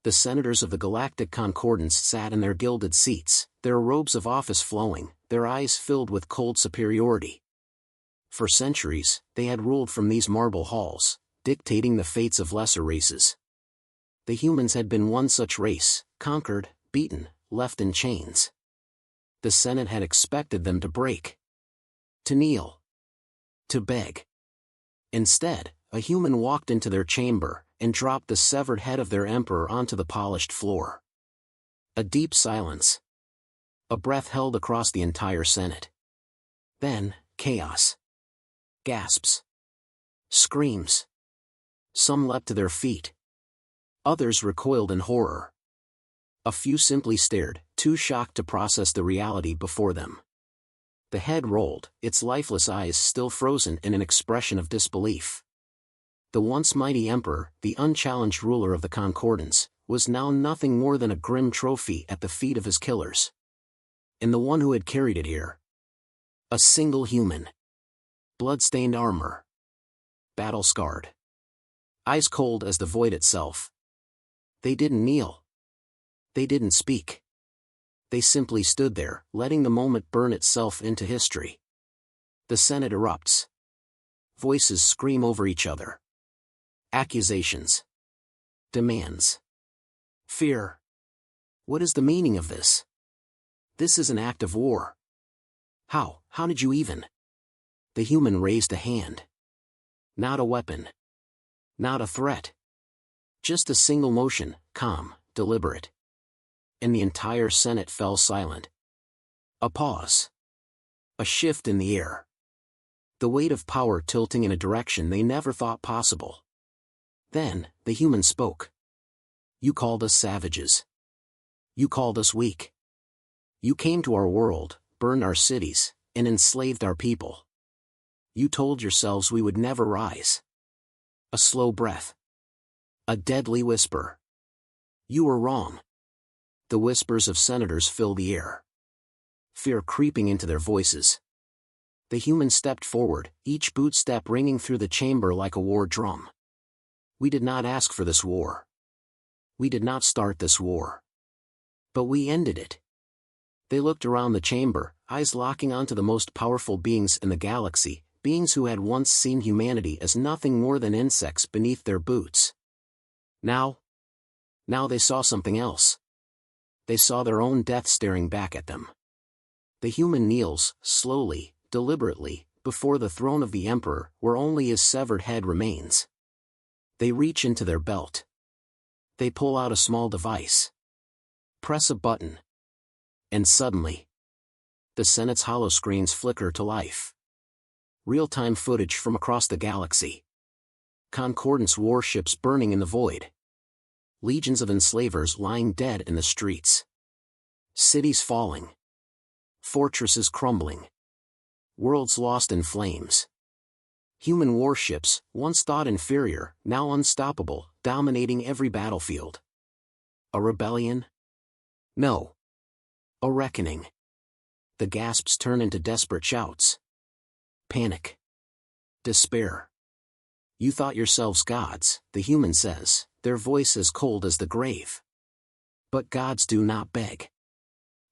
The senators of the Galactic Concordance sat in their gilded seats, their robes of office flowing, their eyes filled with cold superiority. For centuries, they had ruled from these marble halls, dictating the fates of lesser races. The humans had been one such race, conquered, beaten, left in chains. The Senate had expected them to break, to kneel, to beg. Instead, a human walked into their chamber and dropped the severed head of their emperor onto the polished floor. A deep silence. A breath held across the entire Senate. Then, chaos. Gasps. Screams. Some leapt to their feet. Others recoiled in horror. A few simply stared, too shocked to process the reality before them. The head rolled, its lifeless eyes still frozen in an expression of disbelief. The once mighty emperor, the unchallenged ruler of the Concordance, was now nothing more than a grim trophy at the feet of his killers. And the one who had carried it here. A single human. Blood-stained armor. Battle-scarred. Eyes cold as the void itself. They didn't kneel. They didn't speak. They simply stood there, letting the moment burn itself into history. The Senate erupts. Voices scream over each other. Accusations. Demands. Fear. What is the meaning of this? This is an act of war. How did you even? The human raised a hand. Not a weapon. Not a threat. Just a single motion, calm, deliberate. And the entire Senate fell silent. A pause. A shift in the air. The weight of power tilting in a direction they never thought possible. Then, the human spoke. You called us savages. You called us weak. You came to our world, burned our cities, and enslaved our people. You told yourselves we would never rise. A slow breath. A deadly whisper. You were wrong. The whispers of senators fill the air. Fear creeping into their voices. The human stepped forward, each boot step ringing through the chamber like a war drum. We did not ask for this war. We did not start this war. But we ended it. They looked around the chamber, eyes locking onto the most powerful beings in the galaxy, beings who had once seen humanity as nothing more than insects beneath their boots. Now they saw something else. They saw their own death staring back at them. The human kneels, slowly, deliberately, before the throne of the Emperor, where only his severed head remains. They reach into their belt. They pull out a small device. Press a button. And suddenly, the Senate's holoscreens flicker to life. Real-time footage from across the galaxy. Concordance warships burning in the void. Legions of enslavers lying dead in the streets. Cities falling. Fortresses crumbling. Worlds lost in flames. Human warships, once thought inferior, now unstoppable, dominating every battlefield. A rebellion? No. A reckoning. The gasps turn into desperate shouts. Panic. Despair. You thought yourselves gods, the human says, their voice as cold as the grave. But gods do not beg.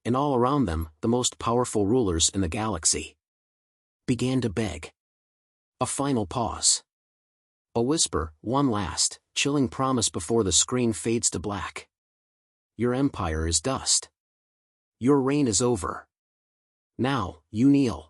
And all around them, the most powerful rulers in the galaxy began to beg. A final pause. A whisper, one last, chilling promise before the screen fades to black. Your empire is dust. Your reign is over. Now, you kneel.